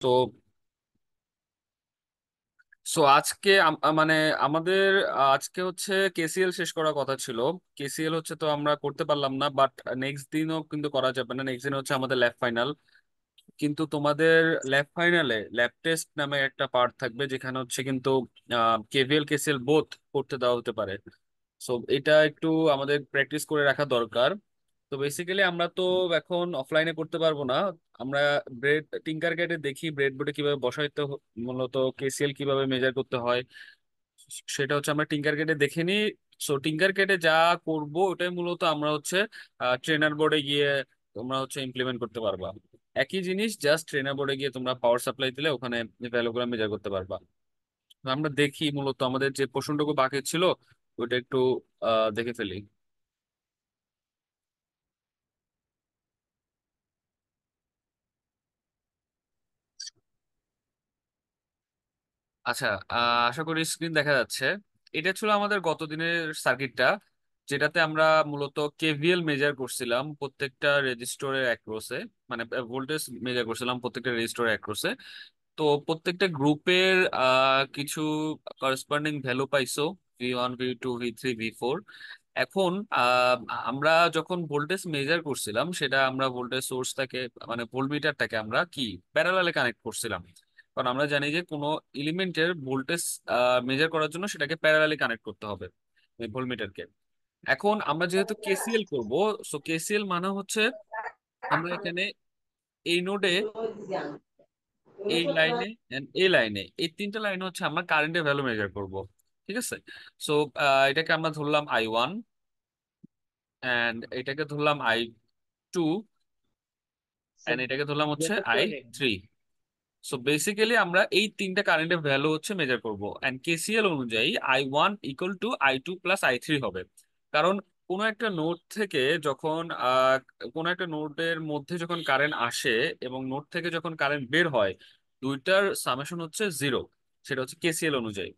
তো আজকে মানে আমাদের আজকে হচ্ছে কেসিএল শেষ করার কথা ছিল। কেসিএল হচ্ছে তো আমরা করতে পারলাম না, বাট নেক্সট দিনও কিন্তু করা যাবে না। নেক্সট দিন হচ্ছে আমাদের ল্যাব ফাইনাল। কিন্তু তোমাদের ল্যাব ফাইনালে ল্যাব টেস্ট নামে একটা পার্ট থাকবে, যেখানে হচ্ছে কিন্তু কেভিএল কেসিএল বোথ করতে দেওয়া হতে পারে। সো এটা একটু আমাদের প্র্যাকটিস করে রাখা দরকার। তো বেসিক্যালি আমরা তো এখন অফলাইনে করতে পারবো না। আমরা ব্রেড টিঙ্কার কেটে দেখি ব্রেড বোর্ডে কিভাবে বসাইতে মূলত কেসিএল কিভাবে মেজার করতে হয়, সেটা হচ্ছে আমরা টিঙ্কার কেটে দেখে নিই। সো টিঙ্কার কেটে যা করব ওটাই মূলত আমরা হচ্ছে ট্রেনার বোর্ডে গিয়ে তোমরা হচ্ছে ইমপ্লিমেন্ট করতে পারবা। একই জিনিস, জাস্ট ট্রেনার বোর্ডে গিয়ে তোমরা পাওয়ার সাপ্লাই দিলে ওখানে ভ্যালুগুলো মেজার করতে পারবা। তো আমরা দেখি মূলত আমাদের যে প্রশ্নটুকু বাকি ছিল ওইটা একটু দেখে ফেলি। আচ্ছা, আশা করি স্ক্রিন দেখা যাচ্ছে। এটা ছিল আমাদের গত দিনের সার্কিটটা, যেটাতে আমরা মূলত কেভিএল মেজার করছিলাম প্রত্যেকটা রেজিস্টরের অ্যাক্রোসে। মানে ভোল্টেজ মেজার করছিলাম প্রত্যেকটা রেজিস্টরের অ্যাক্রোসে। তো প্রত্যেকটা গ্রুপের কিছু করেসপন্ডিং ভ্যালু পাইছো, V1 V2 V3 V4। এখন আমরা যখন ভোল্টেজ মেজার করছিলাম সেটা আমরা ভোল্টেজ সোর্সটাকে মানে ভোল্টমিটারটাকে আমরা কি প্যারালালে কানেক্ট করছিলাম। কারণ আমরা জানি যে কোনো এলিমেন্টের ভোল্টেজ মেজার করার জন্য সেটাকে প্যারালালি কানেক্ট করতে হবে ভোল্টমিটারকে। এখন আমরা যেহেতু কেসিএল করব, সো কেসিএল মানে হচ্ছে আমরা এখানে এই নোডে, এই লাইনে এন্ড এই লাইনে, এই তিনটা লাইনে হচ্ছে আমরা কারেন্টের ভ্যালু মেজার করব। ঠিক আছে। সো এটাকে আমরা ধরলাম I1, এন্ড এটাকে ধরলাম I2, এন্ড এটাকে ধরলাম হচ্ছে I3। সো বেসিক্যালি আমরা এই তিনটা কারেন্টের ভ্যালু হচ্ছে মেজার করব, এন্ড কেসিএল অনুযায়ী I1 equal to I2 plus I3 হবে। কারণ কোনো একটা নোড থেকে যখন কোনো একটা নোডের মধ্যে যখন কারেন্ট আসে এবং নোড থেকে যখন কারেন্ট বের হয়, দুইটার সামেশন হচ্ছে জিরো। সেটা হচ্ছে কেসিএল অনুযায়ী।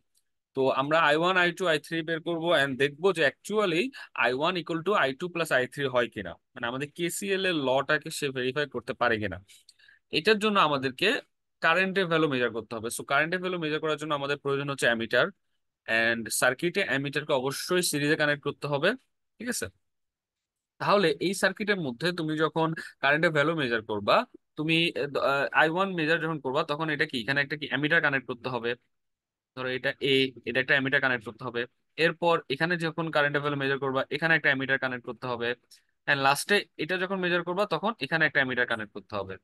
তো আমরা I1 I2 I3 বের করবো এন্ড দেখবো যে actually I1 equal to I2 plus I3 হয় কিনা, মানে আমাদের কেসিএল এর লটাকে সে ভেরিফাই করতে পারে কিনা। এটার জন্য আমাদেরকে কারেন্টের ভ্যালু মেজার করতে হবে। সো কারেন্টের ভ্যালু মেজার করার জন্য আমাদের প্রয়োজন হচ্ছে অ্যামিটার, এন্ড সার্কিটে অ্যামিটারকে অবশ্যই সিরিজে কানেক্ট করতে হবে। ঠিক আছে। তাহলে এই সার্কিটের মধ্যে তুমি যখন কারেন্টের ভ্যালু মেজার করবা, তুমি I1 মেজার যখন করবা তখন এটা কি এখানে একটা কি অ্যামিটার কানেক্ট করতে হবে। ধরো এটা এটা একটা অ্যামিটার কানেক্ট করতে হবে। এরপর এখানে যখন কারেন্টের ভ্যালু মেজার করবা এখানে একটা অ্যামিটার কানেক্ট করতে হবে। এন্ড লাস্টে এটা যখন মেজার করবা তখন এখানে একটা অ্যামিটার কানেক্ট করতে হবে।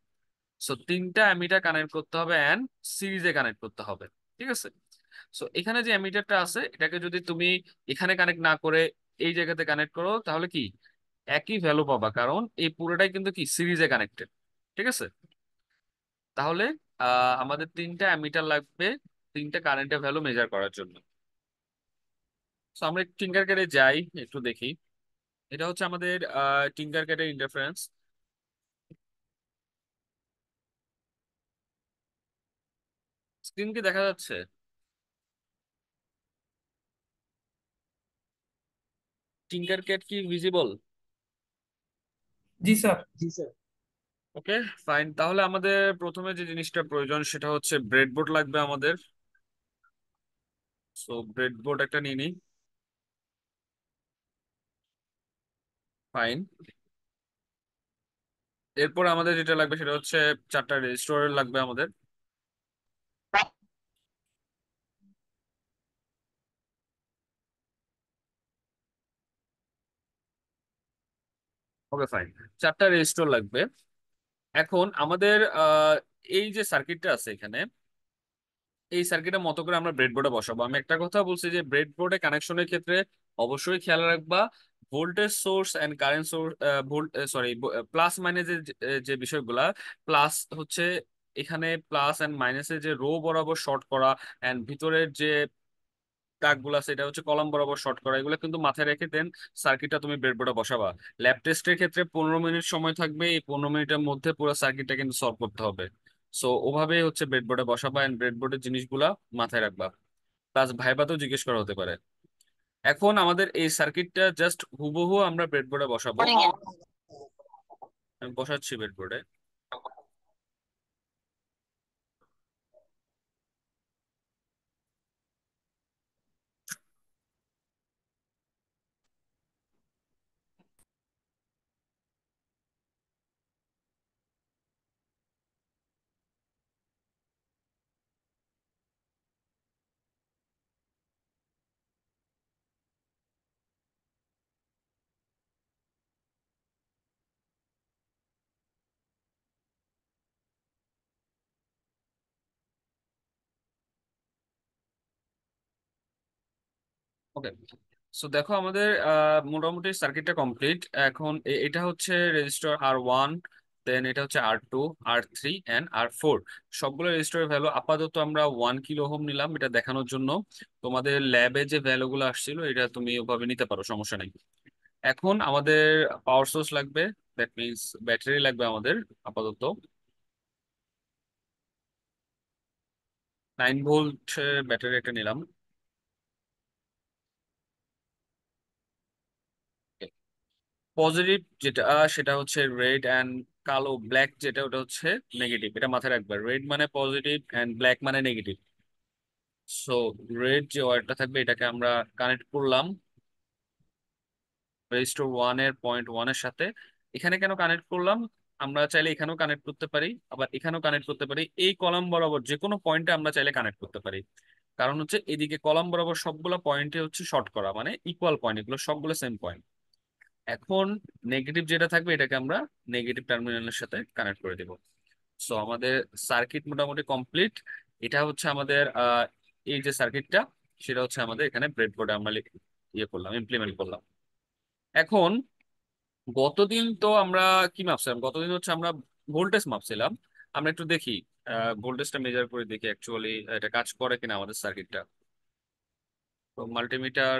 সো তিনটা অ্যামিটার কানেক্ট করতে হবে এন্ড সিরিজে কানেক্ট করতে হবে। ঠিক আছে। সো এখানে যে অ্যামিটারটা আছে এটাকে যদি তুমি এখানে কানেক্ট না করে এই জায়গাতে কানেক্ট করো তাহলে কি একই ভ্যালু পাবা, কারণ এই পুরোটাই কিন্তু কি সিরিজে কানেক্টেড। ঠিক আছে। তাহলে আমাদের তিনটা অ্যামিটার লাগবে তিনটা কারেন্টের ভ্যালু মেজার করার জন্য। তো আমরা টিঙ্কার ক্যাডে যাই, একটু দেখি। এটা হচ্ছে আমাদের টিঙ্কার ক্যাডের ইন্টারফারেন্স। স্ক্রিন কি দেখা যাচ্ছে? টিঙ্কার ক্যাড কি ভিজিবল? জি স্যার। ওকে, ফাইন। তাহলে আমাদের প্রথমে যে জিনিসটা প্রয়োজন সেটা হচ্ছে ব্রেডবোর্ড লাগবে আমাদের। সো ব্রেডবোর্ড একটা নিয়ে নিই। ফাইন। এরপর আমাদের যেটা লাগবে সেটা হচ্ছে চারটা রেজিস্টর লাগবে আমাদের। ওকে, ফাইন। চারটা রেজিস্টর লাগবে। এখন আমাদের এই যে সার্কিটটা আছে এখানে, এই সার্কিটের মতো করে আমরা ব্রেডবোর্ডে বসাবো। আমি একটা কথা বলছি যে ব্রেডবোর্ডে কানেকশনের ক্ষেত্রে অবশ্যই খেয়াল রাখবা voltage source and current source, volt sorry plus মাইনাসের যে বিষয়গুলা। প্লাস হচ্ছে এখানে প্লাস এন্ড মাইনাসের যে রো বরাবর শর্ট করা, এন্ড ভিতরের যে দাগগুলা সেটা হচ্ছে কলাম বরাবর শর্ট করা, এগুলো কিন্তু মাথায় রেখে দেন সার্কিটটা তুমি ব্রেডবোর্ডে বসাবা। ল্যাব টেস্টের ক্ষেত্রে 15 মিনিট সময় থাকবে, এই 15 মিনিটের মধ্যে পুরো সার্কিটটা কিন্তু সলভ করতে হবে। সো ওভাবেই হচ্ছে ব্রেডবোর্ডে বসাবা এন্ড ব্রেডবোর্ডের জিনিসগুলা মাথায় রাখবা। প্লাস ভাইবাতেও জিজ্ঞেস করা হতে পারে। এখন আমাদের এই সার্কিটটা জাস্ট হুবহু আমরা ব্রেডবোর্ডে বসাবো। আমি বসাচ্ছি ব্রেডবোর্ডে। ওকে, সো দেখো আমাদের মোটামুটি সার্কিটটা কমপ্লিট। এখন এটা হচ্ছে রেজিস্টার R1, দেন এটা হচ্ছে R2, R3 অ্যান্ড R4। সবগুলো রেজিস্টারের ভ্যালু আপাতত আমরা 1 কিলো ওহম নিলাম এটা দেখানোর জন্য। তোমাদের ল্যাবে যে ভ্যালুগুলো আসছিল এটা তুমি ওভাবে নিতে পারো, সমস্যা নেই। এখন আমাদের পাওয়ার সোর্স লাগবে, দ্যাট মিনস ব্যাটারি লাগবে আমাদের। আপাতত 9 ভোল্ট ব্যাটারি একটা নিলাম। পজিটিভ যেটা সেটা হচ্ছে রেড অ্যান্ড কালো, ব্ল্যাক যেটা ওটা হচ্ছে নেগেটিভ। এটা মাথায় রাখবে, রেড মানে পজিটিভ অ্যান্ড ব্ল্যাক মানে নেগেটিভ। সো রেড যে ওয়্যারটা থাকবে এটাকে আমরা কানেক্ট করলাম রেজিস্টার 1 এর পয়েন্ট 1 এর সাথে। এখানে কেন কানেক্ট করলাম? আমরা চাইলে এখানেও কানেক্ট করতে পারি, আবার এখানেও কানেক্ট করতে পারি। এই কলাম বরাবর যে কোনো পয়েন্টে আমরা চাইলে কানেক্ট করতে পারি। কারণ হচ্ছে এদিকে কলাম বরাবর সবগুলো পয়েন্টে হচ্ছে শর্ট করা, মানে ইকুয়াল পয়েন্ট, এগুলো সবগুলো সেম পয়েন্ট। এখন নেগেটিভ যেটা থাকবে এটাকে আমরা নেগেটিভ টার্মিনালের সাথে কানেক্ট করে দেব। সো আমাদের সার্কিট মোটামুটি কমপ্লিট। এটা হচ্ছে আমাদের এই যে সার্কিটটা, সেটা হচ্ছে আমাদের এখানে ব্রেডবোর্ডে আমরা ইয়ে করলাম, ইমপ্লিমেন্ট করলাম। এখন গতদিন তো আমরা কি মাপছিলাম? গতদিন হচ্ছে আমরা ভোল্টেজ মাপছিলাম। আমরা একটু দেখি ভোল্টেজটা মেজার করে দেখি অ্যাকচুয়ালি এটা কাজ করে কিনা আমাদের সার্কিটটা। তো মাল্টিমিটার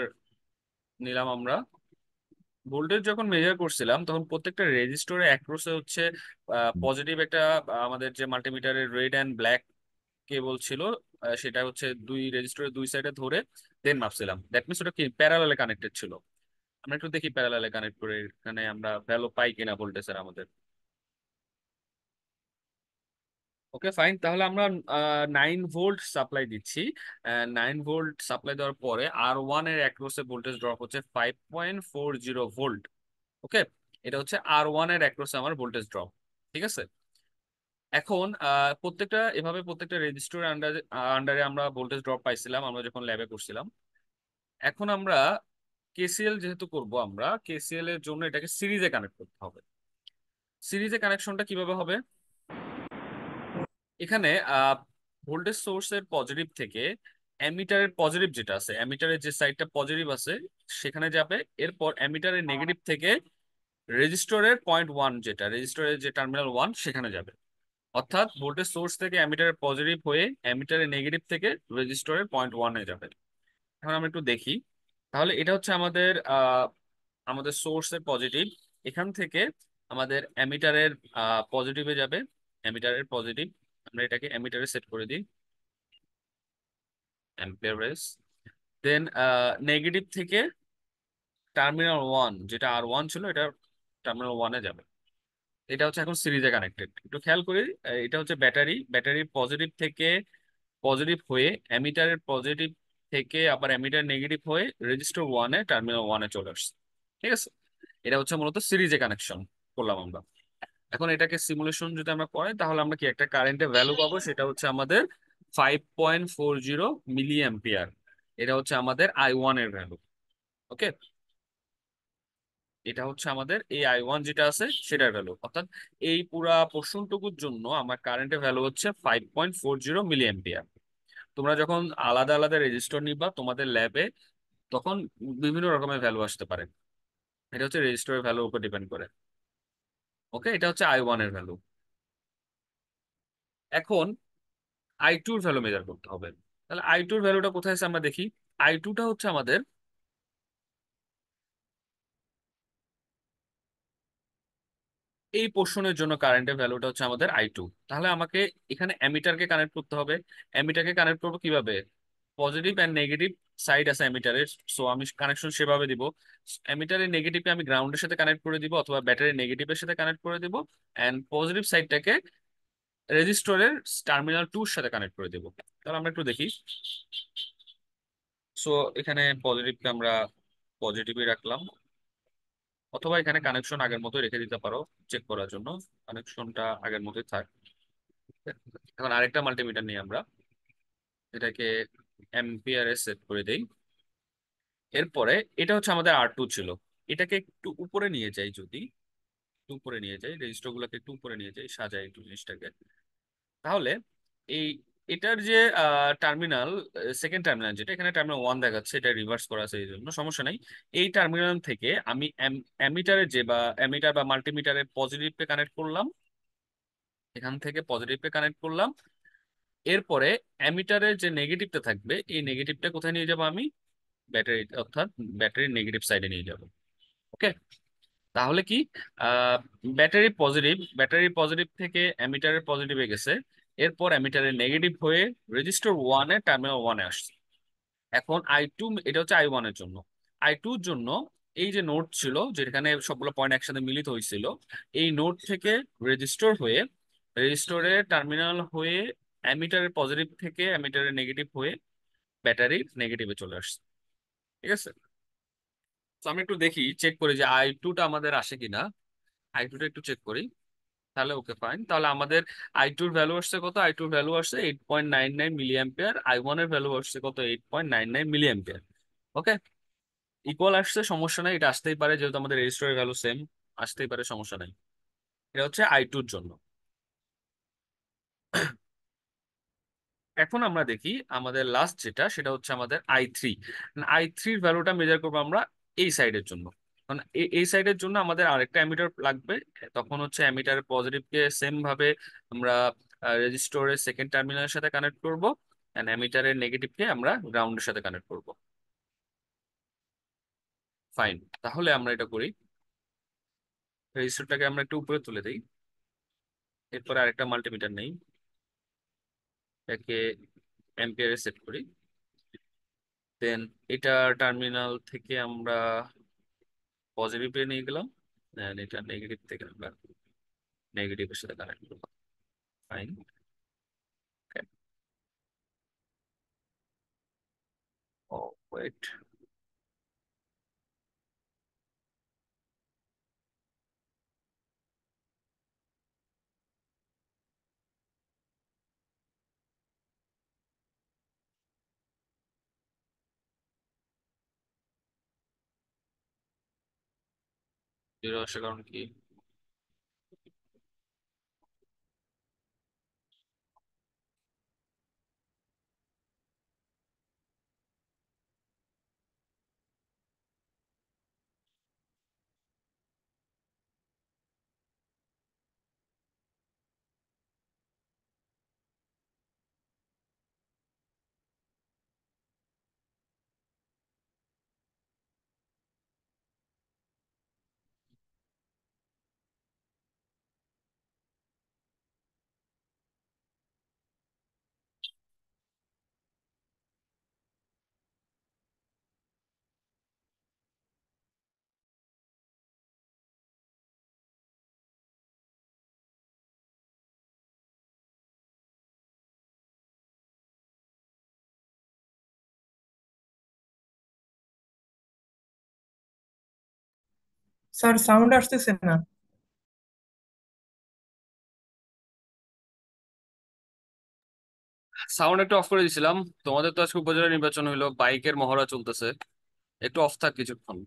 নিলাম আমরা। ভোল্টেজ যখন মেজার করছিলাম তখন প্রত্যেকটা রেজিস্টরে অ্যাক্রোসে হচ্ছে পজিটিভ একটা আমাদের যে মাল্টিমিটারের রেড অ্যান্ড ব্ল্যাক কেবল ছিল, সেটা হচ্ছে দুই রেজিস্টরের দুই সাইডে ধরে দেন মাপছিলাম। দ্যাট মিনস ওটা কি প্যারালালে কানেক্টেড ছিল। আমরা একটু দেখি প্যারালালে কানেক্ট করে এখানে আমরা ভ্যালু পাই কিনা ভোল্টেজের আমাদের। ওকে ফাইন, তাহলে আমরা 9 ভোল্ট সাপ্লাই দিচ্ছি। 9 ভোল্ট সাপ্লাই দেওয়ার পরে R1 এর অ্যাক্রোসে ভোল্টেজ ড্রপ হচ্ছে 5.40 ভোল্ট। ওকে, এটা হচ্ছে R1 এর অ্যাক্রোসে আমার ভোল্টেজ ড্রপ। ঠিক আছে। এখন প্রত্যেকটা এভাবে প্রত্যেকটা রেজিস্টর আন্ডারে আন্ডারে আমরা ভোল্টেজ ড্রপ পাইছিলাম আমরা যখন ল্যাবে করছিলাম। এখন আমরা কেসিএল যেহেতু করব, আমরা কেসিএল এর জন্য এটাকে সিরিজে কানেক্ট করতে হবে। সিরিজে কানেকশনটা কিভাবে হবে? এখানে ভোল্টেজ সোর্সের পজিটিভ থেকে অ্যামিটারের পজিটিভ যেটা আছে, অ্যামিটারের যে সাইডটা পজিটিভ আছে সেখানে যাবে। এরপর অ্যামিটারের নেগেটিভ থেকে রেজিস্টরের পয়েন্ট 1, যেটা রেজিস্টরের যে টার্মিনাল 1 সেখানে যাবে। অর্থাৎ ভোল্টেজ সোর্স থেকে অ্যামিটারের পজিটিভ হয়ে অ্যামিটারের নেগেটিভ থেকে রেজিস্টরের পয়েন্ট 1-এ যাবে। এখন আমরা একটু দেখি। তাহলে এটা হচ্ছে আমাদের আমাদের সোর্সের পজিটিভ। এখান থেকে আমাদের অ্যামিটারের পজিটিভে যাবে। অ্যামিটারের পজিটিভ, আমরা এটাকে অ্যামিটারে সেট করে দিই অ্যাম্পিয়ার ওয়েজ। দেন নেগেটিভ থেকে টার্মিনাল 1 যেটা R1 ছিল, এটা টার্মিনাল 1-এ যাবে। এটা হচ্ছে এখন সিরিজে কানেক্টেড। একটু খেয়াল করি, এটা হচ্ছে ব্যাটারি, ব্যাটারির পজিটিভ থেকে পজিটিভ হয়ে অ্যামিটারের পজিটিভ থেকে আবার অ্যামিটার নেগেটিভ হয়ে রেজিস্টার 1-এ টার্মিনাল 1-এ চলে আসছে। ঠিক আছে, এটা হচ্ছে মূলত সিরিজে কানেকশন করলাম আমরা। এখন এটাকে সিমুলেশন যদি আমরা করি তাহলে আমরা কি একটা কারেন্টের ভ্যালু পাবো, সেটা হচ্ছে আমাদের 5.40 মিলি অ্যাম্পিয়ার। এটা হচ্ছে আমাদের I1 এর ভ্যালু। ওকে, এটা হচ্ছে আমাদের এই I1 যেটা আছে সেটার ভ্যালু। অর্থাৎ এই পুরা পোর্শনটুকুর জন্য আমার কারেন্টের ভ্যালু হচ্ছে 5.40 মিলি অ্যাম্পিয়ার। তোমরা যখন আলাদা আলাদা রেজিস্টর নিবা তোমাদের ল্যাবে, তখন বিভিন্ন রকমের ভ্যালু আসতে পারে। এটা হচ্ছে রেজিস্টরের ভ্যালুর উপর ডিপেন্ড করে। ওকে, এটা হচ্ছে I1 এর ভ্যালু। এখন I2 এর ভ্যালু মেজার করতে হবে। তাহলে I2 এর ভ্যালুটা কোথায় আছে আমরা দেখি। I2টা হচ্ছে আমাদের এই পোর্শনের জন্য কারেন্টের ভ্যালুটা হচ্ছে আমাদের I2। তাহলে আমাকে এখানে অ্যামিটারকে কানেক্ট করতে হবে। অ্যামিটারকে কানেক্ট করবো কিভাবে? পজিটিভ অ্যান্ড নেগেটিভ সাইড আছে অ্যামিটারের, সো আমি কানেকশন সেভাবে দিব। অ্যামিটারের নেগেটিভকে আমি গ্রাউন্ডের সাথে কানেক্ট করে দিব অথবা ব্যাটারির নেগেটিভের সাথে কানেক্ট করে দিব। অ্যান্ড পজিটিভ সাইডটাকে রেজিস্টরের টার্মিনাল 2-এর সাথে কানেক্ট করে দিব। তাহলে আমরা একটু দেখি। সো এখানে পজিটিভকে আমরা পজিটিভই রাখলাম, অথবা এখানে কানেকশন আগের মতোই রেখে দিতে পারো চেক করার জন্য। কানেকশনটা আগের মতোই থাক। এখন আরেকটা মাল্টিমিটার নিয়ে আমরা এটাকে অ্যাম্পিয়ারে সেট করে দেই। এরপরে এটা হচ্ছে আমাদের R2 ছিল। এটাকে একটু উপরে নিয়ে যাই, যদি একটু উপরে নিয়ে যাই রেজিস্টার গুলোকে একটু উপরে নিয়ে যাই, সাজাই একটু জিনিসটাকে। তাহলে এই এটার যে টার্মিনাল, সেকেন্ড টার্মিনাল যেটা এখানে টার্মিনাল ওয়ান দেখাচ্ছে, এটা রিভার্স করা আছে, এই জন্য সমস্যা নাই। এই টার্মিনাল থেকে আমি অ্যামিটারে যে বা অ্যামিটার বা মাল্টিমিটারে পজিটিভকে কানেক্ট করলাম, এখান থেকে পজিটিভকে কানেক্ট করলাম। এরপরে অ্যামিটারের যে নেগেটিভটা থাকবে, এই নেগেটিভটা কোথায় নিয়ে যাবো আমি? ব্যাটারি, অর্থাৎ ব্যাটারির নেগেটিভ সাইডে নিয়ে যাব। ওকে, তাহলে কি, আহ ব্যাটারি পজিটিভ থেকে অ্যামিটারের পজিটিভে গেছে, এরপর অ্যামিটারের নেগেটিভ হয়ে রেজিস্টার ওয়ানে টার্মিনাল ওয়ানে আসছে। এখন I2, এটা হচ্ছে I1 এর জন্য। I2 এর জন্য এই যে নোড ছিল যেখানে সবগুলো পয়েন্ট একসাথে মিলিত হয়েছিল, এই নোড থেকে রেজিস্টর হয়ে, রেজিস্টরের টার্মিনাল হয়ে অ্যামিটারের পজিটিভ থেকে অ্যামিটারের নেগেটিভ হয়ে ব্যাটারির নেগেটিভে চলে আসছে। ঠিক আছে, তো আমি একটু দেখি, চেক করি যে I2টা আমাদের আসে কিনা। I2টা একটু চেক করি। তাহলে ওকে ফাইন, তাহলে আমাদের I2-র ভ্যালু আসছে কত? I2-র ভ্যালু আসছে 8.99 মিলি অ্যাম্পিয়ার, I1 এর ভ্যালু আসছে কত? 8.99 মিলি অ্যাম্পিয়ার। ওকে, ইকুয়াল আসছে, সমস্যা নাই, এটা আসতেই পারে যেহেতু আমাদের রেজিস্টারের ভ্যালু সেম, আসতেই পারে, সমস্যা নাই। এটা হচ্ছে I2-র জন্য। এখন আমরা দেখি আমাদের লাস্ট যেটা, সেটা হচ্ছে আমাদের I3। I3-র ভ্যালুটা মেজার করবো আমরা এই সাইডের জন্য। কারণ এই সাইডের জন্য আমাদের আরেকটা অ্যামিটার লাগবে। তখন হচ্ছে অ্যামিটার পজিটিভকে সেম ভাবে আমরা রেজিস্টরের সেকেন্ড টার্মিনালের সাথে কানেক্ট করব, এন্ড অ্যামিটারের নেগেটিভকে আমরা গ্রাউন্ডের সাথে কানেক্ট করব। ফাইন, তাহলে আমরা এটা করি। রেজিস্টরটাকে আমরা একটু উপরে তুলে দিই, এরপরে আরেকটা মাল্টিমিটার নেই, একে অ্যাম্পিয়ারে সেট করি। দেন এটা টার্মিনাল থেকে আমরা পজিটিভে নিয়ে গেলাম, দেন এটা নেগেটিভ থেকে আমরা নেগেটিভের সাথে কানেক্ট করলাম। ফাইন। ও ওয়েট, জিরো আসার কারণ কি? স্যার সাউন্ড আসতেছে না। সাউন্ড একটু অফ করে দিছিলাম। তোমাদের তো আজকে উপজেলা নির্বাচন হইলো, বাইকের মহড়া চলতেছে, একটু অফ থাক কিছুক্ষণ।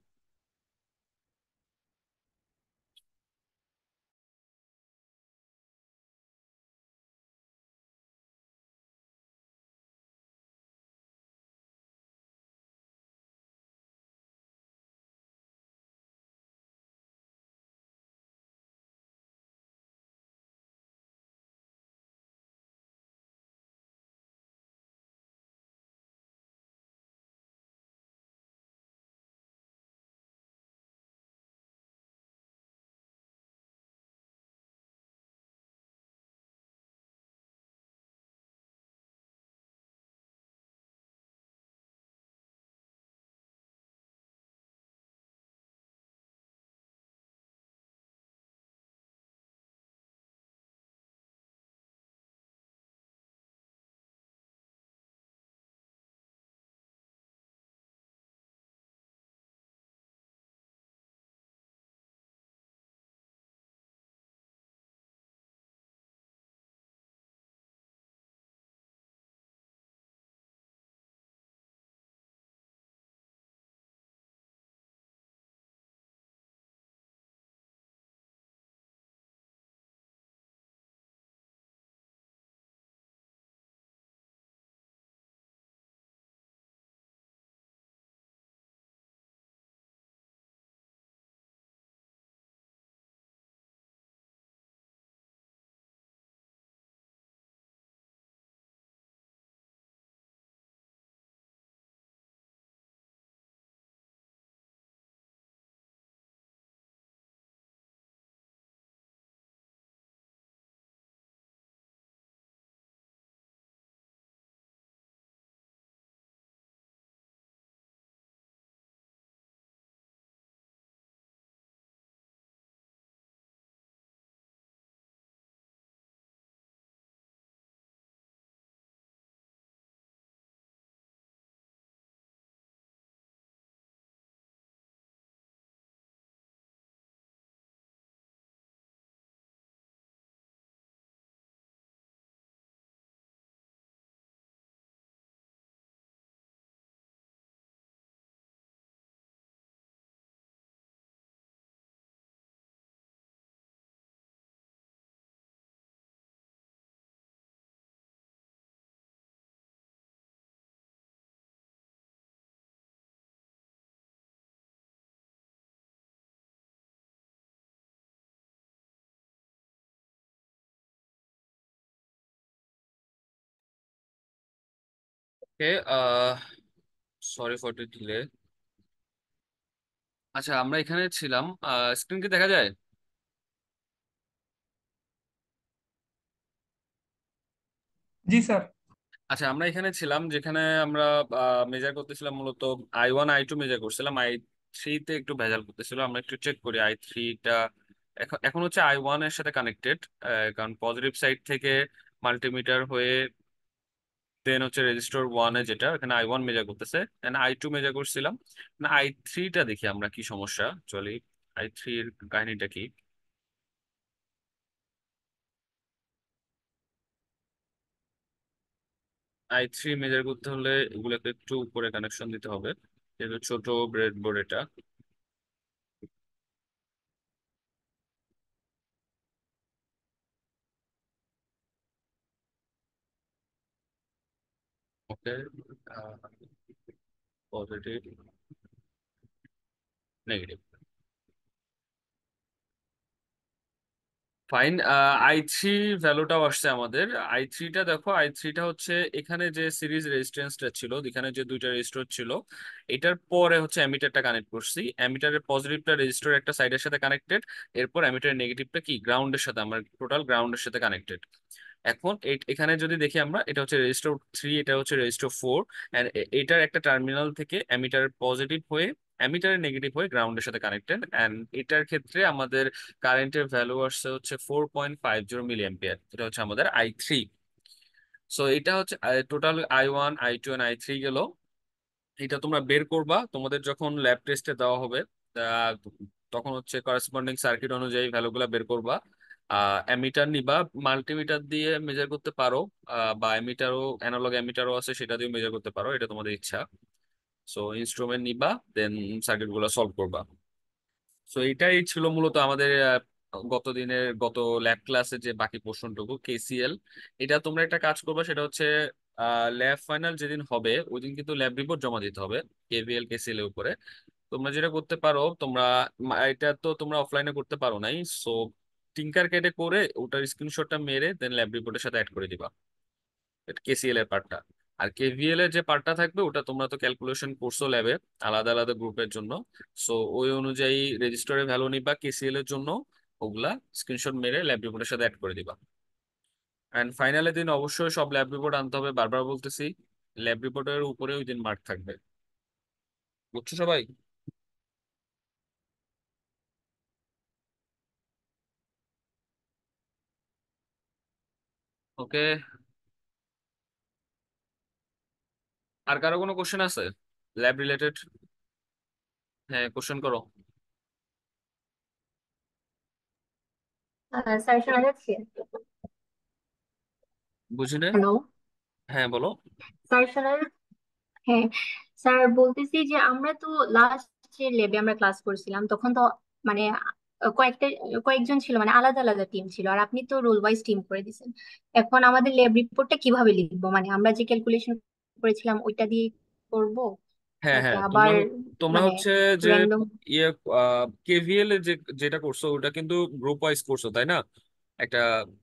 ওকে, সরি ফর দ্য ডিলে। আচ্ছা, আমরা এখানে ছিলাম। স্ক্রিন কি দেখা যায়? জি স্যার। আচ্ছা, আমরা এখানে ছিলাম যেখানে আমরা মেজার করতেছিলাম মূলত I1 I2 মেজার করছিলাম। I3 তে একটু ভেজাল করতেছিল, আমরা একটু চেক করি I3টা। এখন এখন হচ্ছে I1 এর সাথে কানেক্টেড, কারণ পজিটিভ সাইড থেকে মাল্টিমিটার হয়ে দেন হচ্ছে রেজিস্টার ওয়ানে, যেটা এখানে I1 মেজার করতেছে, I2 মেজার করছিলাম। না, I3টা দেখি আমরা কি সমস্যা চলি। I3 এর কাহিনীটা কি? I3 মেজার করতে হলে এগুলোকে একটু উপরে কানেকশন দিতে হবে, যেহেতু ছোট ব্রেড বোর্ড এটা। ওকে, পজিটিভ, নেগেটিভ, ফাইন। I3 ভ্যালুটাও আসছে আমাদের। I3টা দেখো, I3টা হচ্ছে এখানে যে সিরিজ রেজিস্ট্যান্সটা ছিল, এখানে যে দুইটা রেজিস্টর ছিল, এটার পরে হচ্ছে অ্যামিটারটা কানেক্ট করছি। অ্যামিটারের পজিটিভটা রেজিস্টর একটা সাইডের সাথে কানেক্টেড, এরপর অ্যামিটারের নেগেটিভটা কি গ্রাউন্ডের সাথে, আমরা টোটাল গ্রাউন্ডের সাথে কানেক্টেড। এখন এখানে যদি দেখি আমরা, এটা হচ্ছে রেজিস্টার 3, এটা হচ্ছে রেজিস্টার 4। অ্যান্ড এটার একটা টার্মিনাল থেকে অ্যামিটার পজিটিভ হয়ে অ্যামিটারের নেগেটিভ হয়ে গ্রাউন্ডের সাথে কানেক্টেড। অ্যান্ড এটার ক্ষেত্রে আমাদের কারেন্টের ভ্যালু আসছে হচ্ছে 4.50 মিলি অ্যাম্পিয়ার। এটা হচ্ছে আমাদের I3। সো এটা হচ্ছে টোটাল I1 I2 I3 গেল। এটা তোমরা বের করবা তোমাদের যখন ল্যাব টেস্টে দেওয়া হবে। আহ, তখন হচ্ছে করেসপন্ডিং সার্কিট অনুযায়ী ভ্যালুগুলা বের করবা। অ্যামিটার নিবা, মাল্টিমিটার দিয়ে মেজার করতে পারো, বা অ্যামিটারও, অ্যানালগ অ্যামিটারও আছে, সেটা দিয়ে মেজার করতে পারো, এটা তোমাদের ইচ্ছা। সো ইনস্ট্রুমেন্ট নিবা, দেন সার্কিট গুলো সলভ করবা। সো এটাই ছিল মূলত আমাদের গত ল্যাব ক্লাসে যে বাকি পোর্শনটুকু কেসিএল। এটা তোমরা একটা কাজ করবে, সেটা হচ্ছে ল্যাব ফাইনাল যেদিন হবে ওই দিন কিন্তু ল্যাব রিপোর্ট জমা দিতে হবে কেভিএল কেসিএল এর উপরে। তোমরা যেটা করতে পারো, তোমরা এটা তো তোমরা অফলাইনে করতে পারো নাই। সো টিঙ্কার কেটে করে ওটার স্ক্রিনশটটা মেরে দেন ল্যাব রিপোর্টের সাথে অ্যাড করে দিবা কেসিএল এর পার্টটা। আর কেভিএল এর যে পার্টটা থাকবে ওটা তোমরা তো ক্যালকুলেশন করছো ল্যাবে, আলাদা আলাদা গ্রুপের জন্য। সো ওই অনুযায়ী রেজিস্টারে ভ্যালু নিবা কেসিএল এর জন্য, ওগুলা স্ক্রিনশট মেরে ল্যাব রিপোর্টের সাথে অ্যাড করে দিবা। অ্যান্ড ফাইনালের দিন অবশ্যই সব ল্যাব রিপোর্ট আনতে হবে, বারবার বলতেছি। ল্যাব রিপোর্টের উপরে ওই দিন মার্ক থাকবে, বুঝছো সবাই? ওকে, আর কারো কোনো কোশ্চেন আছে ল্যাব রিলেটেড? হ্যাঁ, কোশ্চেন করো। স্যার শোনা যাচ্ছে? বুঝি না। হ্যালো। হ্যাঁ, বলো। স্যার শোনা হ্যাঁ, স্যার বলতেছি যে আমরা তো লাস্ট যে ল্যাবে আমরা ক্লাস করছিলাম তখন তো মানে কয়েকটা কয়েকজন ছিল, মানে আলাদা আলাদা টিম ছিল, আর আপনি তো রোল ওয়াইজ টিম করে দিয়েছেন। এখন আমাদের ল্যাব রিপোর্টটা কিভাবে লিখবো? মানে আমরা যে ক্যালকুলেশন করেছিলাম ওইটা দিয়ে করব, হ্যাঁ, নাকি হ্যাঁ, তোমরা আবার তোমরা মানে হচ্ছে যে র্যান্ডম? ইয়ে কেভিএল এ যেটা করছো ওটা কিন্তু গ্রুপ ওয়াইজ করছো, তাই না? একটা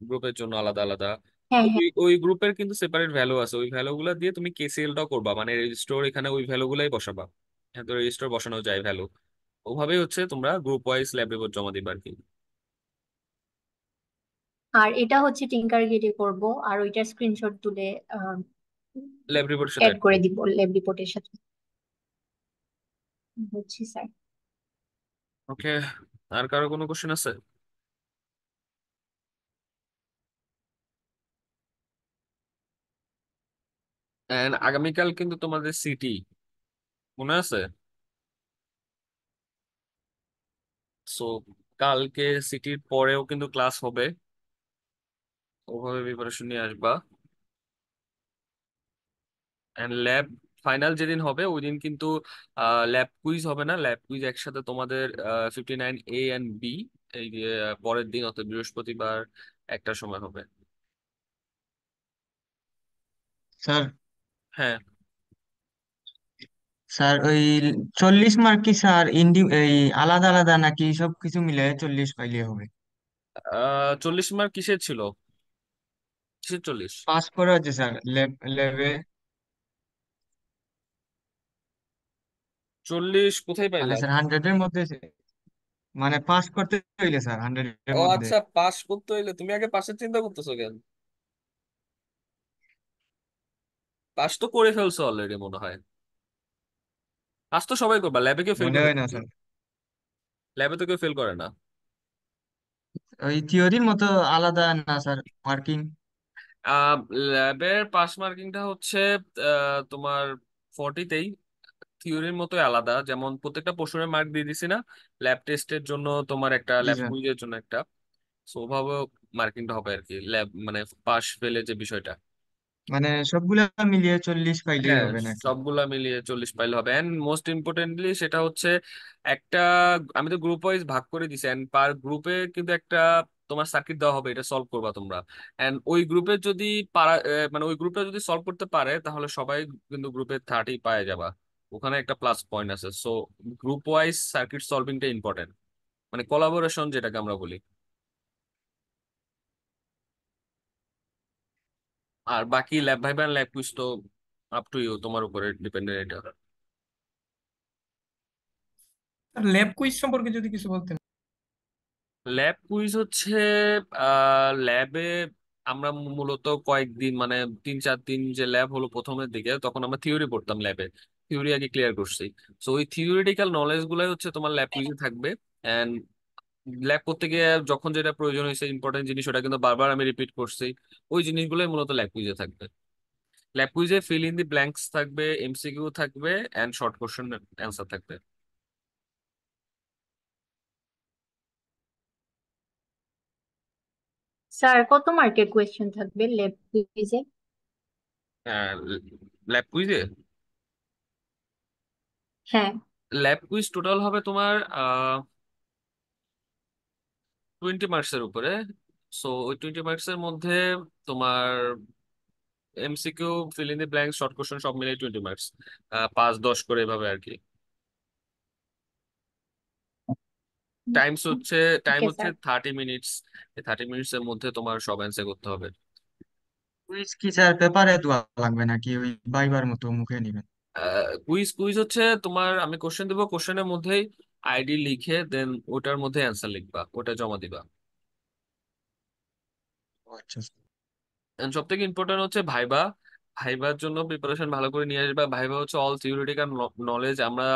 গ্রুপের জন্য আলাদা আলাদা। হ্যাঁ, তো হ্যাঁ। ওই গ্রুপের কিন্তু সেপারেট ভ্যালু আছে, ওই ভ্যালু গুলা দিয়ে তুমি কেসিএলটাও করবা, মানে রেজিস্টোর এখানে ওই ভ্যালু গুলাই বসাবা। হ্যাঁ, তো রেজিস্টোর বসানো যায় ভ্যালু, ওভাবেই হচ্ছে তোমরা গ্রুপ ওয়াইজ ল্যাব রিপোর্ট জমা দিবা আর কি। আর এটা হচ্ছে টিঙ্কার গেটে করব, আর ওইটার স্ক্রিনশট তুলে ল্যাব রিপোর্টের সাথে অ্যাড add করে করো। দিব ল্যাব রিপোর্টের সাথে। বুঝছি স্যার। ওকে, আর কারো কোনো কোশ্চেন আছে? এন্ড আগামীকাল কিন্তু তোমাদের সিটি, মনে আছে? সো কালকে সিটির পরেও কিন্তু ক্লাস হবে, ওভাবে প্রিপারেশন নিয়ে আসবা। এন্ড ল্যাব ফাইনাল যেদিন হবে ওই দিন কিন্তু ল্যাব কুইজ হবে না, ল্যাব কুইজ একসাথে তোমাদের 59A and B এই যে পরের দিন অর্থাৎ বৃহস্পতিবার একটা সময় হবে। স্যার হ্যাঁ, স্যার ওই 40 মার্ক কি স্যার এই আলাদা আলাদা নাকি সব কিছু মিলে 40 পাইলে হবে? 40 মার্ক কিসের ছিল? কিসের 40? পাস করা আছে স্যার ল্যাবে। 40 কোথায় মানে পাইলা? স্যার 100-এর মধ্যে মানে পাস করতে হইলে স্যার 100-এর ও মধ্যে। আচ্ছা, পাস করতে হইলে তুমি আগে পাশের চিন্তা করতেছো কেন? পাস তো করে ফেলছো অলরেডি মনে হয়। পাস তো সবাই করবা, ল্যাবে কেউ ফেল মনে করে হয় না নাকি? স্যার, ল্যাবে তো কেউ ফেল করে না। ওই থিওরির মতো আলাদা না স্যার মার্কিং? ল্যাবের পাস মার্কিংটা হচ্ছে তোমার 40তেই। থিওরির মতোই আলাদা, যেমন প্রত্যেকটা পোর্শনের মার্ক দিয়ে দিছি না, ল্যাব টেস্টের জন্য তোমার একটা, জি ল্যাব স্যার। কুইজের জন্য একটা। সো ওভাবে মার্কিংটা হবে আর কি, ল্যাব মানে পাস ফেলে যে বিষয়টা। মানে সবগুলা মিলিয়ে 40 পাইলেই হ্যাঁ, হবে নাকি? সবগুলা মিলিয়ে 40 পাইলে হবে। এন্ড মোস্ট ইম্পর্টেন্টলি সেটা হচ্ছে একটা, আমি তো গ্রুপ ওয়াইজ ভাগ করে দিছি, এন্ড পার গ্রুপে কিন্তু একটা তোমার সার্কিট দেওয়া হবে, এটা সলভ করবা তোমরা। এন্ড ওই গ্রুপে যদি পারা মানে ওই গ্রুপটা যদি সলভ করতে পারে তাহলে সবাই কিন্তু গ্রুপে 30 পায়ে যাবা। ওখানে একটা প্লাস পয়েন্ট আছে। সো গ্রুপ ওয়াইজ সার্কিট সলভিংটা ইম্পর্টেন্ট, মানে কোলাবোরেশন যেটাকে আমরা বলি। আর বাকি ল্যাব ভাইবা ল্যাব কুইজ তো আপ টু ইউ, তোমার উপরে ডিপেন্ডেন্ট এটা। আর ল্যাব কুইজ সম্পর্কে যদি কিছু বলতেন। ল্যাব কুইজ হচ্ছে ল্যাবে আমরা মূলত কয়েকদিন মানে 3-4 দিন যে ল্যাব হলো প্রথমের দিকে, তখন আমরা থিওরি পড়তাম ল্যাবে, থিওরি আগে ক্লিয়ার করছি। তো ওই থিওরিটিক্যাল নলেজ গুলাই হচ্ছে তোমার ল্যাব কুইজে থাকবে। এন্ড ল্যাব করতে গিয়ে যখন যেটা প্রয়োজন হয়েছে ইম্পর্টেন্ট জিনিস, ওটা কিন্তু বারবার আমি রিপিট করছি, ওই জিনিসগুলোই মূলত ল্যাব কুইজে থাকবে। ল্যাব কুইজে ফিল ইন দি ব্ল্যাঙ্কস থাকবে, এমসিকিউ থাকবে, এন্ড শর্ট কোশ্চেন অ্যান্সার থাকবে। স্যার কত মার্কের কোয়েশ্চেন থাকবে ল্যাব কুইজে? ল্যাব কুইজে, হ্যাঁ। ল্যাব কুইজ টোটাল হবে তোমার 20 মার্কসের উপরে। সো ওই 20 মার্কসের মধ্যে তোমার MCQ, feel in the blank, short question সব মিলে 20 মার্কস, 5-10 করে এভাবে আর কি। টাইমস হচ্ছে টাইম ওকে হচ্ছে স্যার। 30 মিনিটস। এই 30 মিনিটস এর মধ্যে তোমার সব অ্যান্সার করতে হবে। কুইজ কি স্যার পেপারে দেওয়া লাগবে নাকি ওই ভাইবার মতো মুখে নিবেন? কুইজ কুইজ হচ্ছে তোমার, আমি কোশ্চেন দেবো, কোশ্চেনের মধ্যেই আইডি লিখে দেন ওটার মধ্যে অ্যান্সার লিখবা, ওটা জমা দিবা। ও আচ্ছা স্যার। সব থেকে ইম্পর্টেন্ট হচ্ছে ভাইবা। ভাইবার জন্য প্রিপারেশন ভালো করে নিয়ে আসবা। ভাইবা হচ্ছে অল থিওরিটিক্যাল নলেজ। আমরা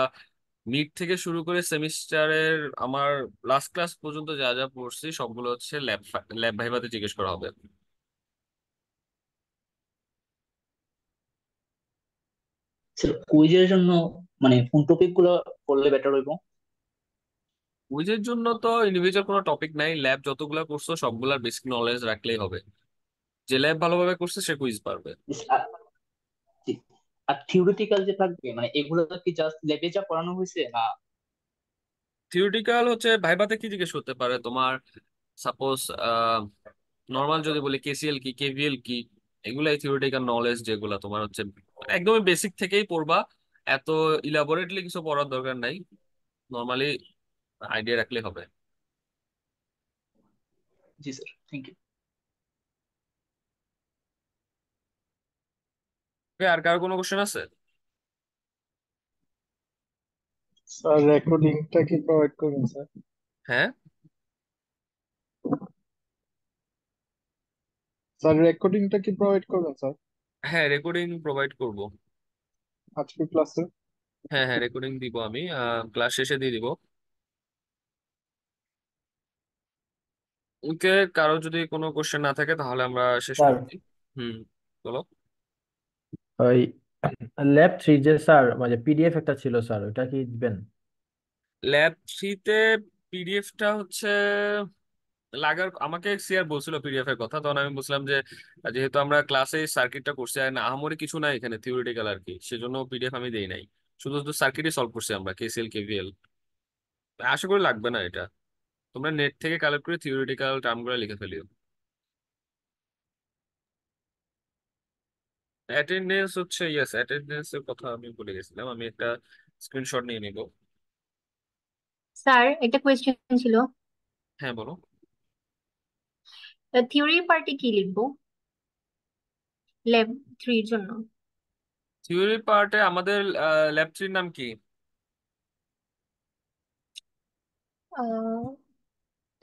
মিড থেকে শুরু করে সেমিস্টারের আমার লাস্ট ক্লাস পর্যন্ত যা যা পড়ছি সবগুলো হচ্ছে ল্যাব ল্যাব ভাইভাতে জিজ্ঞেস করা হবে। স্যার কুইজের জন্য মানে কোন টপিক গুলো পড়লে বেটার হইব? কুইজের জন্য তো ইন্ডিভিজুয়াল কোনো টপিক নাই, ল্যাব যতগুলা করছো সবগুলার বেসিক নলেজ রাখলেই হবে। যে ল্যাব ভালোভাবে করছে সে কুইজ পারবে। আর আর থিওরিটিক্যাল যে থাকবে মানে এগুলো কি জাস্ট ল্যাবে যা পড়ানো হয়েছে না? থিওরিটিক্যাল হচ্ছে ভাইভাতে কি জিজ্ঞেস করতে পারে তোমার, সাপোজ নর্মাল যদি বলি কেসিএল কি, কেভিএল কি, এগুলাই থিওরিটিক্যাল নলেজ যেগুলা তোমার হচ্ছে একদমই বেসিক থেকেই পড়বা। এত ইলাবোরেটলি কিছু পড়ার দরকার নাই, নর্মালি আইডিয়া রাখলে হবে। জি স্যার, থ্যাংক ইউ। Okay, আর কার কোনো কোশ্চেন আছে? স্যার রেকর্ডিংটা কি প্রোভাইড করবেন স্যার? হ্যাঁ, স্যার রেকর্ডিংটা কি প্রোভাইড করবেন স্যার হ্যাঁ রেকর্ডিং প্রোভাইড করব। আজকে ক্লাসে? হ্যাঁ হ্যাঁ, রেকর্ডিং দিব আমি, ক্লাস শেষে দিয়ে দিব। ওকে, কারো যদি কোনো কোশ্চেন না থাকে তাহলে আমরা শেষ স্যার করছি। হুম, বলো। ওই ল্যাব থ্রি যে স্যার মানে পিডিএফ একটা ছিল স্যার, ওটা কি দিবেন? ল্যাব থ্রিতে পিডিএফটা হচ্ছে লাগার, আমাকে সিআর বলছিল পিডিএফ এর কথা, তখন আমি বলছিলাম যে যেহেতু আমরা ক্লাসে সার্কিটটা করছি আর না আহামরি কিছু নাই এখানে থিওরিটিক্যাল আর কি, সেজন্য পিডিএফ আমি দেই নাই। শুধু শুধু সার্কিটই সলভ করছি আমরা, কেসিএল কেভিএল। আশা করি লাগবে না এটা, তোমরা নেট থেকে কালেক্ট করে থিওরিটিক্যাল টার্মগুলো লিখে ফেলিও। অ্যাটেন্ডেন্স হচ্ছে, ইয়েস অ্যাটেন্ডেন্সের কথা আমি বলে গেছিলাম, আমি একটা স্ক্রিনশট নিয়ে নিব। স্যার একটা কোয়েশ্চেন ছিল। হ্যাঁ বলো। থিওরি পার্টে কি লিখবো ল্যাব থ্রির জন্য? থিওরি পার্টে আমাদের ল্যাব থ্রির নাম কি? আহ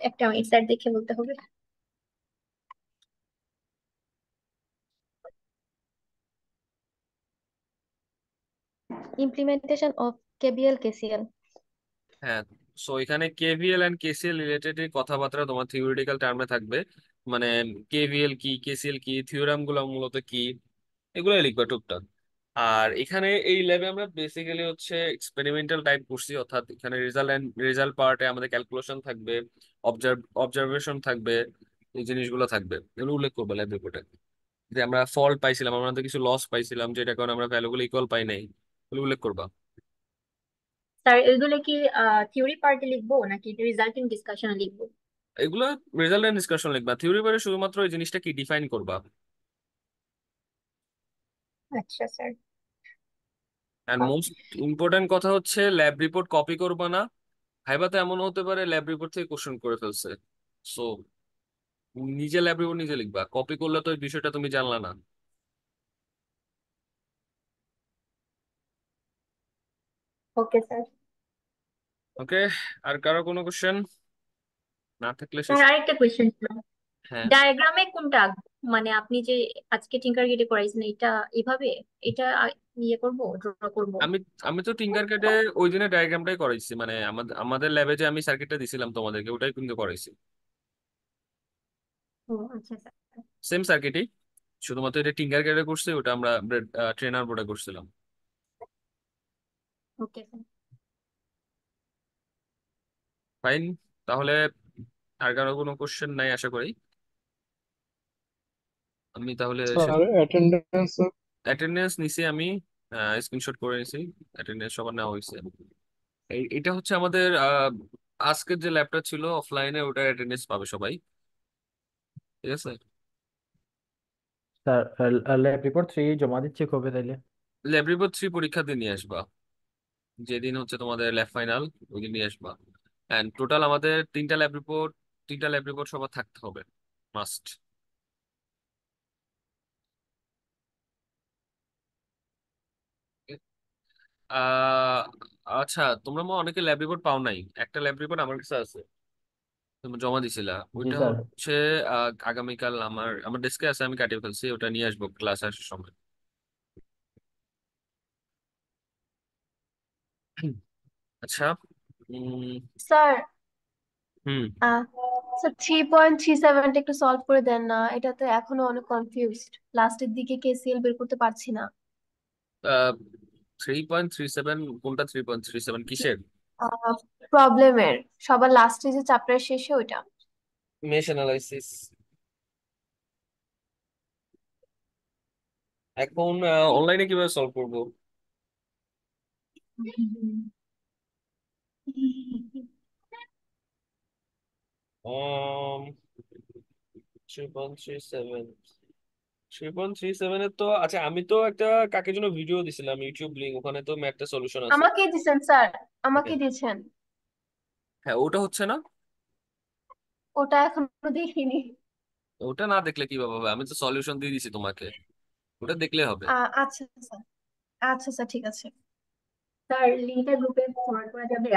একটা মিনিট স্যার, দেখে বলতে হবে। Implementation of KBL KCL. হ্যাঁ, সো এখানে কেভিএল এন্ড কেসিএল রিলেটেড কথাবার্তা তোমার থিওরিটিক্যাল টার্মে থাকবে। মানে কেভিএল কি, কেসিএল কি, থিওরাম গুলো মূলত কি, এগুলো লিখবা টুকটাক। আর এখানে এই ল্যাবে আমরা বেসিক্যালি হচ্ছে এক্সপেরিমেন্টাল টাইপ করছি, অর্থাৎ এখানে রেজাল্ট এন্ড রেজাল্ট পার্টে আমাদের ক্যালকুলেশন থাকবে, অবজারভেশন থাকবে, এই জিনিসগুলো থাকবে, এগুলো উল্লেখ করবো ল্যাব রিপোর্টে। যে আমরা ফল্ট পাইছিলাম, আমরা তো কিছু লস পাইছিলাম, যেটা কারণে আমরা ভ্যালুগুলো ইকুয়াল পাই নাই, এগুলো উল্লেখ করবা। স্যার এগুলো কি থিওরি পার্টে লিখবো নাকি রেজাল্টিং ডিসকাশনে লিখবো? এগুলো রেজাল্ট এন্ড ডিসকাশন লিখবা, থিওরি পরে শুধুমাত্র এই জিনিসটা কি ডিফাইন করবা। আচ্ছা স্যার। এন্ড মোস্ট ইম্পর্টেন্ট কথা হচ্ছে ল্যাব রিপোর্ট কপি করবা না। ভাইবাতে এমন হতে পারে ল্যাব রিপোর্ট থেকে কোশ্চেন করে ফেলছে, সো নিজে ল্যাব রিপোর্ট নিজে লিখবা, কপি করলে তো এই বিষয়টা তুমি জানলা না। Okay sir. ওকে, আর কারো কোনো কোশ্চেন না থাকলে শেষ। স্যার আরেকটা কোয়েশ্চেন ছিল, হ্যাঁ, ডায়াগ্রামে কোনটা আঁকবো? মানে আপনি যে আজকে টিঙ্কার গেটে করাইছেন, এটা এভাবে, এটা ইয়ে করবো, ড্র করবো? আমি আমি তো টিঙ্কার কেটে ওই দিনে ডায়াগ্রামটাই করাইছি, মানে আমাদের আমাদের ল্যাবে যে আমি সার্কিটটা দিছিলাম তোমাদেরকে, ওটাই কিন্তু করাইছি। ও আচ্ছা স্যার। সেম সার্কিটই, শুধুমাত্র এটা টিঙ্কার কেটে করছি, ওটা আমরা ট্রেনার বোর্ডে করছিলাম। Okay sir. ফাইন, তাহলে আর কারো কোনো কোশ্চেন নাই আশা করি। আমি তাহলে স্যার অ্যাটেন্ডেন্স অ্যাটেন্ডেন্স নিছি, আমি স্ক্রিনশট করে নিছি, অ্যাটেন্ডেন্স সবার নেওয়া হয়েছে। এটা হচ্ছে আমাদের আজকের যে ল্যাবটা ছিল অফলাইনে, ওটার অ্যাটেন্ডেন্স পাবে সবাই, ঠিক আছে। স্যার ল্যাব রিপোর্ট 3 জমা দিচ্ছি কবে তাইলে? ল্যাব রিপোর্ট 3 পরীক্ষা দিয়ে নিয়ে আসবা, যেদিন হচ্ছে তোমাদের ল্যাব ফাইনাল, ওই দিন নিয়ে আসবা। অ্যান্ড টোটাল আমাদের তিনটা ল্যাব রিপোর্ট সবার থাকতে হবে, মাস্ট। আহ আচ্ছা, তোমরা অনেকে ল্যাব রিপোর্ট পাও নাই, একটা ল্যাব রিপোর্ট আমার কাছে আছে, তুমি জমা দিছিলা, জি ওইটা স্যার। হচ্ছে আগামীকাল আমার আমার ডেস্কে আছে, আমি কাটিয়ে ফেলছি, ওটা নিয়ে আসবো ক্লাস আসার সময়। আচ্ছা। উম স্যার হুম। আহ স্যার 3.37টা একটু সলভ করে দেন না, এটা তো এখনো অনেক কনফিউজড, লাস্টের দিকে কেসিএল বের করতে পারছি না। 3.37, কোনটা 3.37 কিসের? প্রবলেমের সবার লাস্টে যে চ্যাপ্টার শেষে ওইটা। Mesh analysis. এখন অনলাইনে কিভাবে সলভ করবো? um 3.37, 3.37 এর তো আচ্ছা, আমি তো একটা কাকের জন্য ভিডিও দিছিলাম, ইউটিউব লিংক, ওখানে তো ম্যাথটা সলিউশন আছে। আমাকে দিয়েছেন স্যার, ওকে, আমাকে দিয়েছেন। হ্যাঁ ওটা হচ্ছে না। ওটা এখনো দেখিনি। ওটা না দেখলে কিভাবে হবে, আমি তো সলিউশন দিয়ে দিছি তোমাকে, ওটা দেখলে হবে। আচ্ছা স্যার, আচ্ছা স্যার ঠিক আছে। স্যার লিঙ্কটা গ্রুপে ফরওয়ার্ড করা যাবে?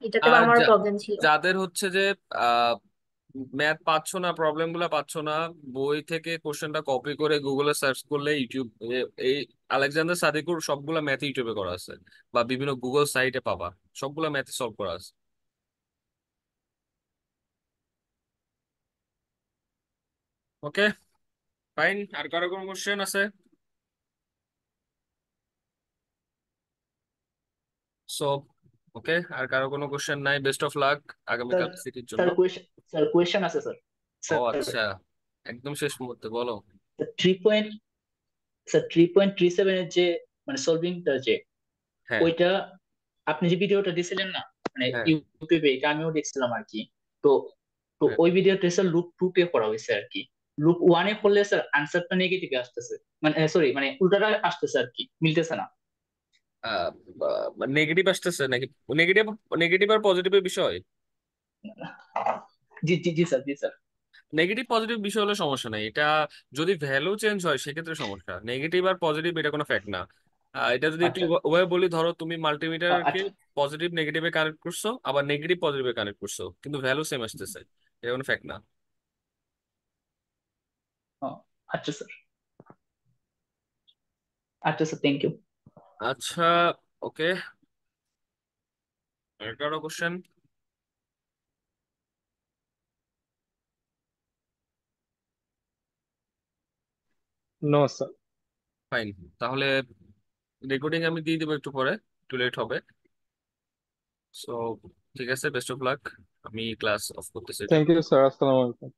এটাতে আর আমার প্রবলেম ছিল। যাদের হচ্ছে যে ম্যাথ পাচ্ছ না, প্রবলেম গুলা পাচ্ছ না, বই থেকে কোশ্চেনটা কপি করে গুগলে সার্চ করলে ইউটিউব, এই আলেকজান্ডার সাদিকুর সবগুলা ম্যাথ ইউটিউবে করা আছে, বা বিভিন্ন গুগল সাইটে পাবা, সবগুলা ম্যাথ সলভ করা আছে। ওকে, ফাইন, আর কারো কোনো কোশ্চেন আছে? সো ওকে, আর কারো কোনো কোশ্চেন নাই, বেস্ট অফ লাক স্যার আগামীকাল সিটির জন্য। স্যার কোয়েশ্চেন স্যার কোয়েশ্চেন আছে স্যার। ও স্যার আচ্ছা, একদম শেষ মুহূর্তে বলো। থ্রি পয়েন্ট স্যার 3.37 এর যে মানে সলভিংটা যে হ্যাঁ। ওইটা আপনি যে ভিডিওটা দিছিলেন না, মানে হ্যাঁ। ইউটিউবে, এটা আমিও দেখছিলাম আর কি। তো তো হ্যাঁ। ওই ভিডিওতে স্যার লুপ 2 তে করা হয়েছে আর কি। লুপ 1 এ করলে স্যার আনসারটা নেগেটিভে আসতেছে, মানে সরি মানে উল্টাটা আসতেছে আর কি, মিলতেছে না। নেগেটিভ আসতেছে নাকি? নেগেটিভ, নেগেটিভ আর পজিটিভের বিষয়। জি জি জি স্যার, জি স্যার। নেগেটিভ পজিটিভ বিষয় হলে সমস্যা নাই, এটা যদি ভ্যালু চেঞ্জ হয় সেক্ষেত্রে সমস্যা, নেগেটিভ আর পজিটিভ এটা কোনো ফ্যাক্ট না। এটা যদি একটু আচ্ছা ওভাবে বলি, ধরো তুমি মাল্টিমিটারকে আচ্ছা পজিটিভ নেগেটিভে কানেক্ট করছো, আবার নেগেটিভ পজিটিভে কানেক্ট করছো, কিন্তু ভ্যালু সেম আসতেছে, এটা কোনো ফ্যাক্ট না। ও, আচ্ছা স্যার, আচ্ছা স্যার, থ্যাংক ইউ। আচ্ছা, okay, 11 question. No sir. Fine, তাহলে রেকর্ডিং আমি দিয়ে দেবো একটু পরে, একটু লেট হবে। সো ঠিক আছে, বেস্ট অফ লাক, আমি ক্লাস অফ করতেছি এটা। থ্যাংক ইউ স্যার, আসসালামু আলাইকুম।